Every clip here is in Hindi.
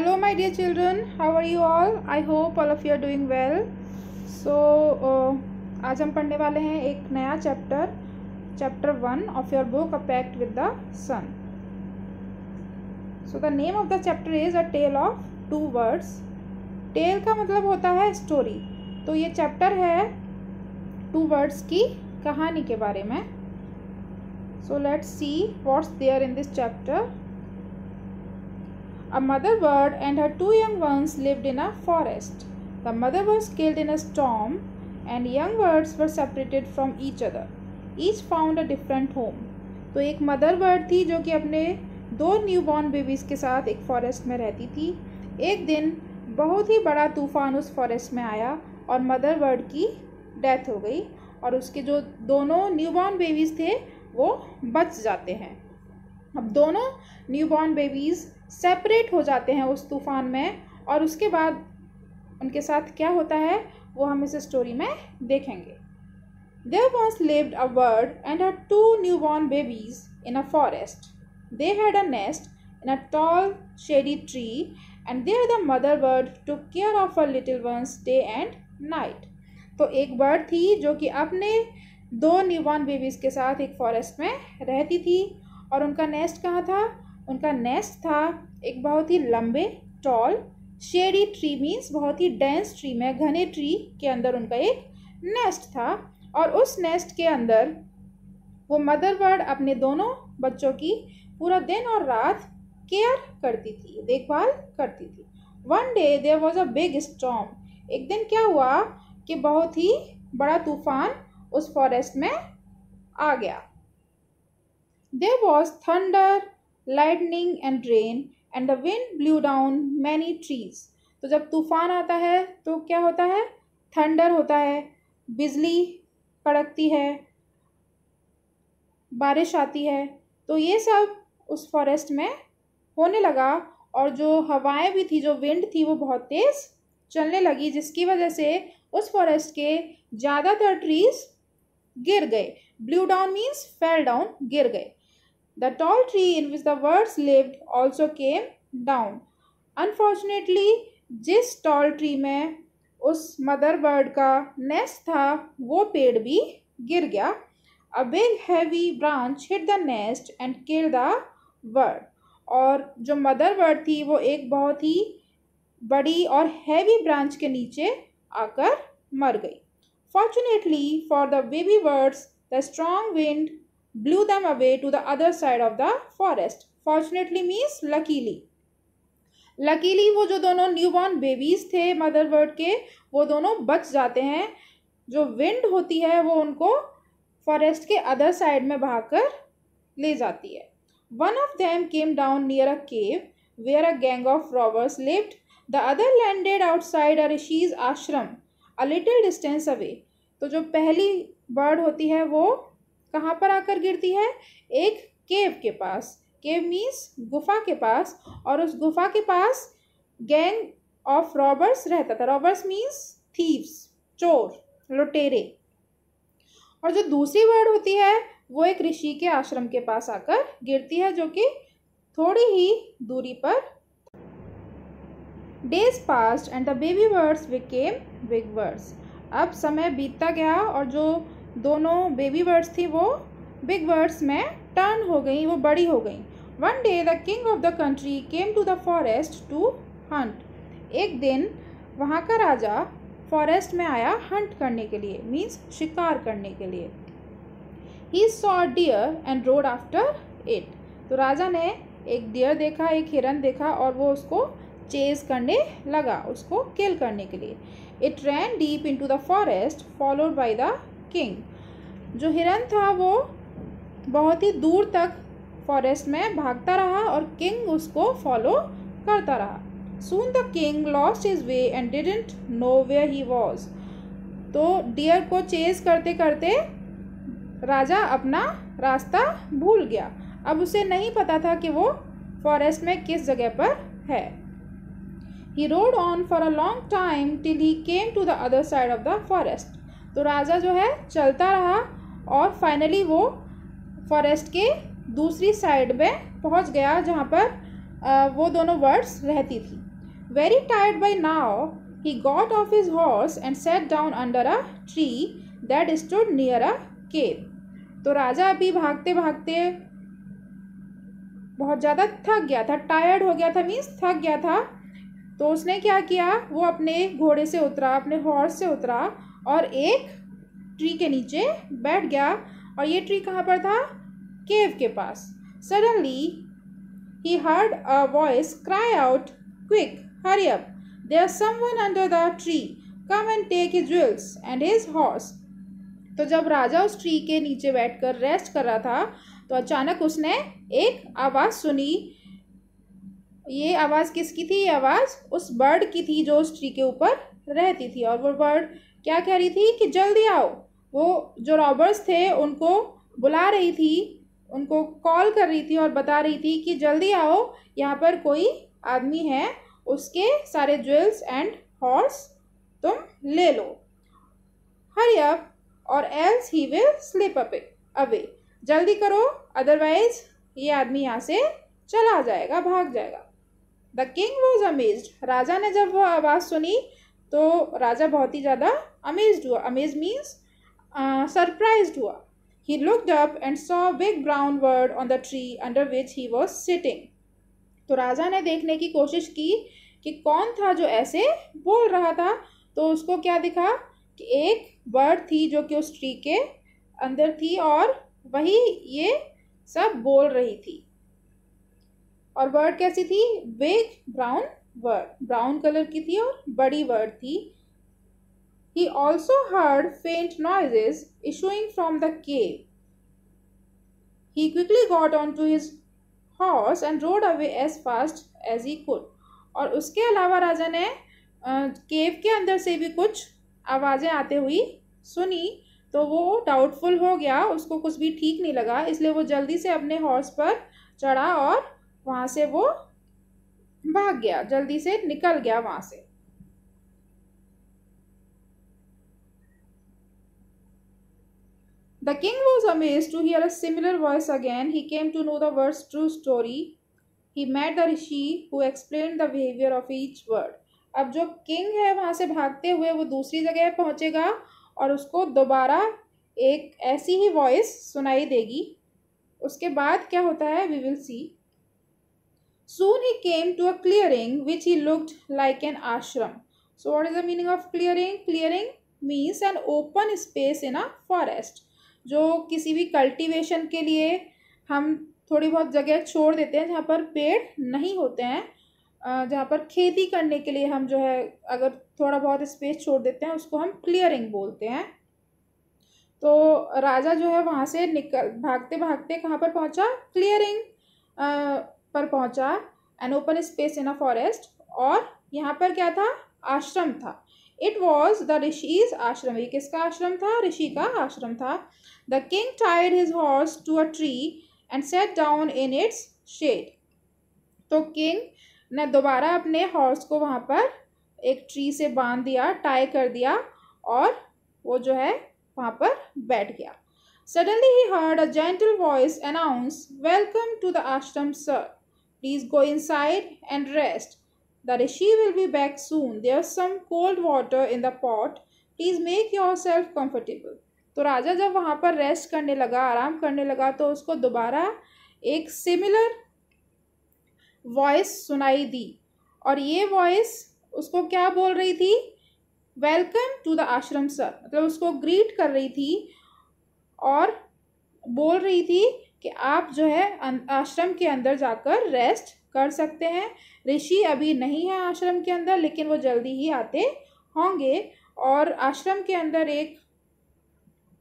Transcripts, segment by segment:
Hello my dear children, how are you all? I hope all of you are doing well. So आज हम पढ़ने वाले हैं एक नया chapter 1 of your book A Pact with the Sun. So the name of the chapter is A Tale of Two Words. Tale का मतलब होता है स्टोरी, तो ये चैप्टर है टू वर्ड्स की कहानी के बारे में. So let's see what's there in this chapter. A mother bird and her two young ones lived in a forest. The mother was killed in a storm and young birds were separated from each other. Each found a different home. तो एक मदर बर्ड थी जो कि अपने दो न्यूबॉर्न बेबीज़ के साथ एक फॉरेस्ट में रहती थी. एक दिन बहुत ही बड़ा तूफान उस फॉरेस्ट में आया और मदर बर्ड की डेथ हो गई और उसके जो दोनों न्यूबॉर्न बेबीज़ थे वो बच जाते हैं. अब दोनों न्यूबॉर्न बेबीज़ सेपरेट हो जाते हैं उस तूफ़ान में और उसके बाद उनके साथ क्या होता है वो हम इस स्टोरी में देखेंगे. There once lived a bird and her two newborn babies in a forest. They had a nest in a tall shady tree and there the mother bird took care of her little ones day and night. तो एक बर्ड थी जो कि अपने दो न्यूबॉर्न बेबीज़ के साथ एक फॉरेस्ट में रहती थी और उनका नेस्ट कहाँ था? उनका नेस्ट था एक बहुत ही लंबे टॉल शेडी ट्री, मीन्स बहुत ही डेंस ट्री में, घने ट्री के अंदर उनका एक नेस्ट था और उस नेस्ट के अंदर वो मदर बर्ड अपने दोनों बच्चों की पूरा दिन और रात केयर करती थी, देखभाल करती थी. One day there was a big storm. एक दिन क्या हुआ कि बहुत ही बड़ा तूफान उस फॉरेस्ट में आ गया. There was thunder, lightning and rain and the wind blew down many trees. तो जब तूफान आता है तो क्या होता है? थंडर होता है, बिजली कड़कती है, बारिश आती है. तो ये सब उस फॉरेस्ट में होने लगा और जो हवाएं भी थी, जो विंड थी, वो बहुत तेज़ चलने लगी जिसकी वजह से उस फॉरेस्ट के ज़्यादातर ट्रीज गिर गए. Blue down means fell down, गिर गए. The tall tree in which the birds lived also came down. Unfortunately, जिस tall tree में उस मदर बर्ड का नेस्ट था वो पेड़ भी गिर गया. A big heavy branch hit the nest and killed the bird. और जो मदर बर्ड थी वो एक बहुत ही बड़ी और हैवी ब्रांच के नीचे आकर मर गई. Fortunately for the baby birds, the strong wind blew them away to the other side of the forest. Fortunately means luckily. Luckily वो जो दोनों न्यूबॉर्न बेबीज़ थे मदर बर्ड के वो दोनों बच जाते हैं. जो विंड होती है वो उनको फॉरेस्ट के अदर साइड में बहाकर ले जाती है. One of them came down near a cave where a gang of robbers lived. The other landed outside a rishis ashram a little distance away. तो जो पहली बर्ड होती है वो कहाँ पर आकर गिरती है? एक केव के पास. केव मीन्स गुफा के पास, और उस गुफा के पास गैंग ऑफ रॉबर्स रहता था. रॉबर्स मीन्स थीव्स, चोर, लुटेरे. और जो दूसरी बर्ड होती है वो एक ऋषि के आश्रम के पास आकर गिरती है जो कि थोड़ी ही दूरी पर. Days passed and the baby birds became big birds. अब समय बीतता गया और जो दोनों बेबी बर्ड्स थी वो बिग बर्ड्स में टर्न हो गई, वो बड़ी हो गई. One day the king of the country came to the forest to hunt. एक दिन वहाँ का राजा फॉरेस्ट में आया हंट करने के लिए, मीन्स शिकार करने के लिए. He saw deer and rode after it. तो राजा ने एक डियर देखा, एक हिरन देखा और वो उसको चेज करने लगा, उसको किल करने के लिए. It ran deep into the forest followed by the king. जो हिरन था वो बहुत ही दूर तक फॉरेस्ट में भागता रहा और किंग उसको फॉलो करता रहा. Soon the king lost his way and didn't know where he was. तो डियर को चेज करते करते राजा अपना रास्ता भूल गया. अब उसे नहीं पता था कि वो फॉरेस्ट में किस जगह पर है. He rode on for a long time till he came to the other side of the forest. तो राजा जो है चलता रहा और फाइनली वो फॉरेस्ट के दूसरी साइड में पहुंच गया जहाँ पर वो दोनों वर्ड्स रहती थी। Very tired by now he got off his horse and set down under a tree that stood near a cave. तो राजा अभी भागते भागते बहुत ज़्यादा थक गया था, टायर्ड हो गया था, मीन्स थक गया था। तो उसने क्या किया, वो अपने घोड़े से उतरा, अपने हॉर्स से उतरा और एक ट्री के नीचे बैठ गया। और ये ट्री कहाँ पर था? केव के पास। Suddenly he heard a voice cry out, quick, hurry up, there's someone under the tree, come and take his jewels and his horse। तो जब राजा उस ट्री के नीचे बैठकर रेस्ट कर रहा था तो अचानक उसने एक आवाज़ सुनी। ये आवाज़ किसकी थी? ये आवाज़ उस बर्ड की थी जो उस ट्री के ऊपर रहती थी। और वो बर्ड क्या कह रही थी कि जल्दी आओ। वो जो रॉबर्स थे उनको बुला रही थी, उनको कॉल कर रही थी और बता रही थी कि जल्दी आओ, यहाँ पर कोई आदमी है, उसके सारे ज्वेल्स एंड हॉर्स तुम ले लो। हरी अप और else he will slip away. जल्दी करो, अदरवाइज ये आदमी यहाँ से चला जाएगा, भाग जाएगा। The king was amazed. राजा ने जब वो आवाज़ सुनी तो राजा बहुत ही ज़्यादा अमेज्ड हुआ। अमेज मीन्स सरप्राइज्ड हुआ। He looked up and saw a big brown bird on the tree under which he was sitting। तो राजा ने देखने की कोशिश की कि कौन था जो ऐसे बोल रहा था। तो उसको क्या दिखा कि एक बर्ड थी जो कि उस ट्री के अंदर थी और वही ये सब बोल रही थी। और बर्ड कैसी थी? Big brown bird, brown colour की थी और बड़ी बर्ड थी। He also heard faint noises issuing from the cave। He quickly got onto his horse and rode away as fast as he could। और उसके अलावा राजा ने केव के अंदर से भी कुछ आवाज़ें आते हुई सुनी। तो वो डाउटफुल हो गया, उसको कुछ भी ठीक नहीं लगा, इसलिए वो जल्दी से अपने हॉर्स पर चढ़ा और वहाँ से वो भाग गया, जल्दी से निकल गया वहाँ से। The king was amazed to hear a similar voice again. He came to know the word's true story। He met the rishi who explained the behavior of each word। अब जो किंग है वहाँ से भागते हुए वो दूसरी जगह पहुँचेगा और उसको दोबारा एक ऐसी ही वॉइस सुनाई देगी। उसके बाद क्या होता है we will see। Soon he came to a clearing which he looked like an ashram। So what is the meaning of clearing? Clearing means an open space in a forest। जो किसी भी कल्टीवेशन के लिए हम थोड़ी बहुत जगह छोड़ देते हैं जहाँ पर पेड़ नहीं होते हैं, जहाँ पर खेती करने के लिए हम जो है अगर थोड़ा बहुत स्पेस छोड़ देते हैं उसको हम क्लियरिंग बोलते हैं। तो राजा जो है वहाँ से भागते भागते कहाँ पर पहुँचा? क्लियरिंग पर पहुँचा, an open space in a forest. और यहाँ पर क्या था? आश्रम था। इट वॉज द ऋषिज आश्रम। ये किसका आश्रम था? ऋषि का आश्रम था। The king tied his horse to a tree and set down in its shade. तो किंग ने दोबारा अपने हॉर्स को वहाँ पर एक ट्री से बांध दिया, टाई कर दिया और वो जो है वहाँ पर बैठ गया। Suddenly he heard a gentle voice announce, "Welcome to the ashram, sir. Please go inside and rest. The rishi will be back soon. There's some cold water in the pot. Please make yourself comfortable." तो राजा जब वहाँ पर रेस्ट करने लगा, आराम करने लगा, तो उसको दोबारा एक सिमिलर वॉइस सुनाई दी। और ये वॉइस उसको क्या बोल रही थी? वेलकम टू द आश्रम सर, मतलब उसको ग्रीट कर रही थी और बोल रही थी कि आप जो है आश्रम के अंदर जाकर रेस्ट कर सकते हैं। ऋषि अभी नहीं है आश्रम के अंदर, लेकिन वो जल्दी ही आते होंगे। और आश्रम के अंदर एक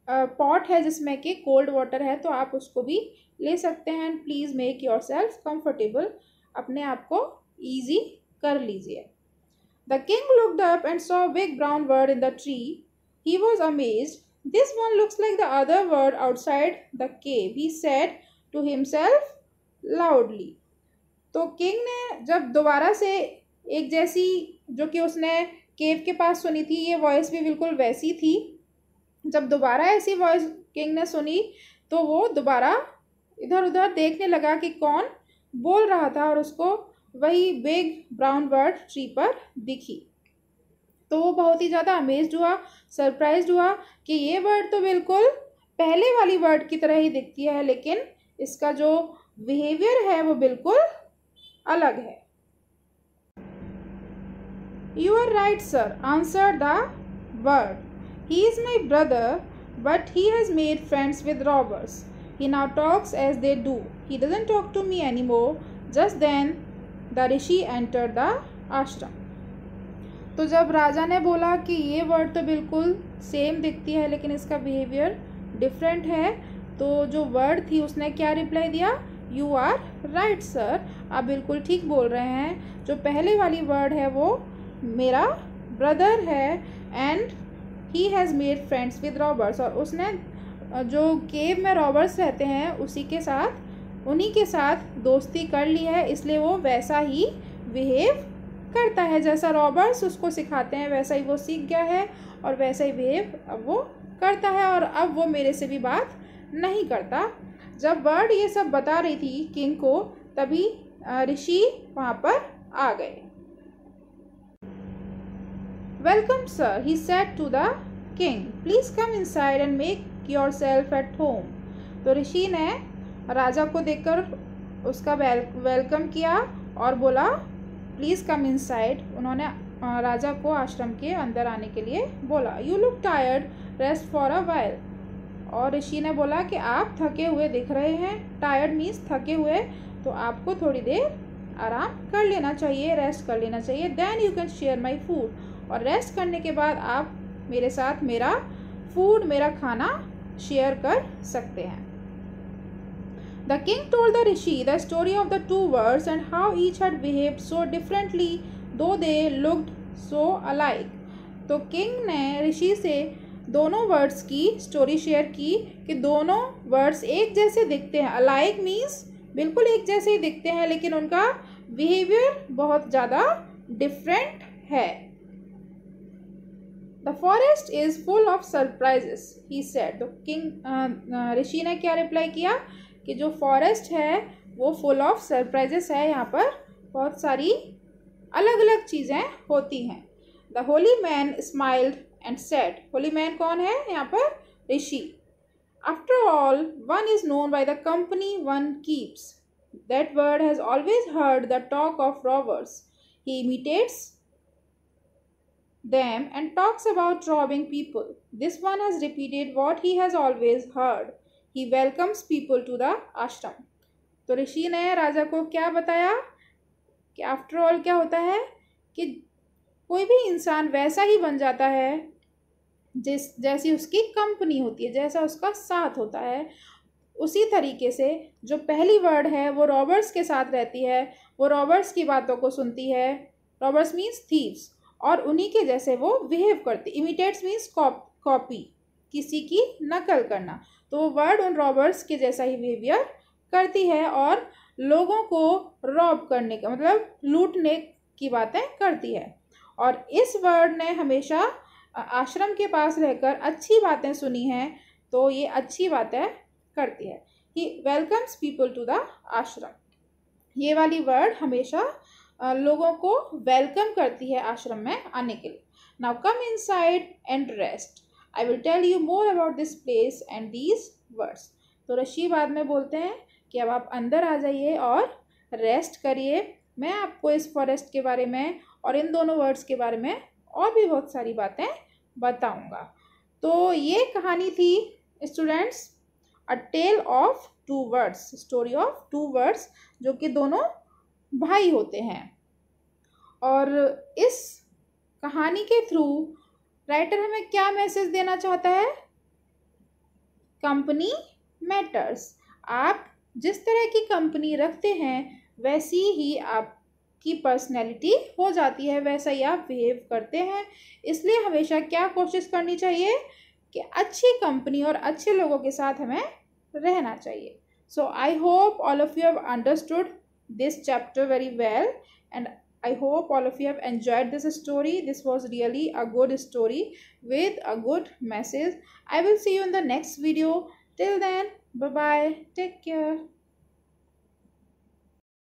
पॉट है जिसमें कि कोल्ड वाटर है, तो आप उसको भी ले सकते हैं। Please make your self comfortable, अपने आप को ईजी कर लीजिए। The king looked up and saw a big brown bird in the tree. He was amazed. This one looks like the other bird outside the cave, he said to himself loudly। तो किंग ने जब दोबारा से एक जैसी जो कि उसने केव के पास सुनी थी, ये वॉइस भी बिल्कुल वैसी थी। जब दोबारा ऐसी वॉइस किंग ने सुनी तो वो दोबारा इधर उधर देखने लगा कि कौन बोल रहा था और उसको वही बिग ब्राउन बर्ड ट्री पर दिखी। तो वो बहुत ही ज़्यादा अमेज्ड हुआ, सरप्राइज्ड हुआ कि ये बर्ड तो बिल्कुल पहले वाली बर्ड की तरह ही दिखती है, लेकिन इसका जो बिहेवियर है वो बिल्कुल अलग है। You are right, sir, answered the bird. He is my brother, but he has made friends with robbers. He now talks as they do. He doesn't talk to me anymore. Just then, the rishi entered the ashram. तो जब राजा ने बोला कि ये वर्ड तो बिल्कुल सेम दिखती है लेकिन इसका बिहेवियर डिफरेंट है, तो जो वर्ड थी उसने क्या रिप्लाई दिया? यू आर राइट सर, आप बिल्कुल ठीक बोल रहे हैं। जो पहले वाली वर्ड है वो मेरा ब्रदर है and he has made friends with robbers, और उसने जो केव में रॉबर्स रहते हैं उन्हीं के साथ दोस्ती कर ली है, इसलिए वो वैसा ही बिहेव करता है जैसा रॉबर्स उसको सिखाते हैं, वैसा ही वो सीख गया है और वैसा ही बिहेव अब वो करता है, और अब वो मेरे से भी बात नहीं करता। जब बर्ड ये सब बता रही थी किंग को, तभी ऋषि वहाँ पर आ गए। Welcome sir, he said to the king, please come inside and make yourself at home. तो ऋषि ने राजा को देखकर उसका वेलकम किया और बोला प्लीज़ कम इनसाइड। उन्होंने राजा को आश्रम के अंदर आने के लिए बोला। You look tired, rest for a while. और ऋषि ने बोला कि आप थके हुए दिख रहे हैं। टायर्ड मीन्स थके हुए, तो आपको थोड़ी देर आराम कर लेना चाहिए, रेस्ट कर लेना चाहिए। Then you can share my food, और रेस्ट करने के बाद आप मेरे साथ मेरा फूड, मेरा खाना शेयर कर सकते हैं। The king told the rishi the story of the two birds and how each had behaved so differently though they looked so alike. तो किंग ने ऋषि से दोनों बर्ड्स की स्टोरी शेयर की कि दोनों बर्ड्स एक जैसे दिखते हैं। अलाइक मीन्स बिल्कुल एक जैसे ही दिखते हैं, लेकिन उनका बिहेवियर बहुत ज़्यादा डिफरेंट है। The forest is full of surprises, he said. तो किंग ऋषि ने क्या रिप्लाई किया कि जो फॉरेस्ट है वो फुल ऑफ सरप्राइजेस है, यहाँ पर बहुत सारी अलग अलग चीज़ें होती हैं। The holy man smiled and said, holy man कौन है यहाँ पर? ऋषि। After all one is known by the company one keeps, that word has always heard the talk of robbers, he imitates them and talks about robbing people. This one has repeated what he has always heard. He welcomes people to the ashram. तो ऋषि ने राजा को क्या बताया कि आफ्टर ऑल क्या होता है कि कोई भी इंसान वैसा ही बन जाता है जैसी उसकी कंपनी होती है, जैसा उसका साथ होता है। उसी तरीके से जो पहली वर्ड है वो रॉबर्स के साथ रहती है, वो रॉबर्स की बातों को सुनती है। रॉबर्स मीन्स थीव्स, और उन्हीं के जैसे वो बिहेव करती। इमिटेट्स मीन्स कॉपी, किसी की नकल करना। तो वो वर्ड उन रॉबर्स के जैसा ही बिहेवियर करती है और लोगों को रॉब करने का मतलब लूटने की बातें करती है। और इस वर्ड ने हमेशा आश्रम के पास रहकर अच्छी बातें सुनी हैं, तो ये अच्छी बातें करती है। ही वेलकम्स पीपल टू द आश्रम। ये वाली वर्ड हमेशा लोगों को वेलकम करती है आश्रम में आने के लिए। Now come inside and rest, I will tell you more about this place and these words. तो ऋषि बाद में बोलते हैं कि अब आप अंदर आ जाइए और रेस्ट करिए, मैं आपको इस फॉरेस्ट के बारे में और इन दोनों वर्ड्स के बारे में और भी बहुत सारी बातें बताऊंगा। तो ये कहानी थी students, a tale of two words, story of two words, जो कि दोनों भाई होते हैं। और इस कहानी के थ्रू राइटर हमें क्या मैसेज देना चाहता है? Company matters. आप जिस तरह की कंपनी रखते हैं वैसी ही आपकी पर्सनैलिटी हो जाती है, वैसा ही आप बिहेव करते हैं। इसलिए हमेशा क्या कोशिश करनी चाहिए कि अच्छी कंपनी और अच्छे लोगों के साथ हमें रहना चाहिए। So I hope all of you have understood this chapter very well, and I hope all of you have enjoyed this story. This was really a good story with a good message. I will see you in the next video. Till then, bye bye, take care.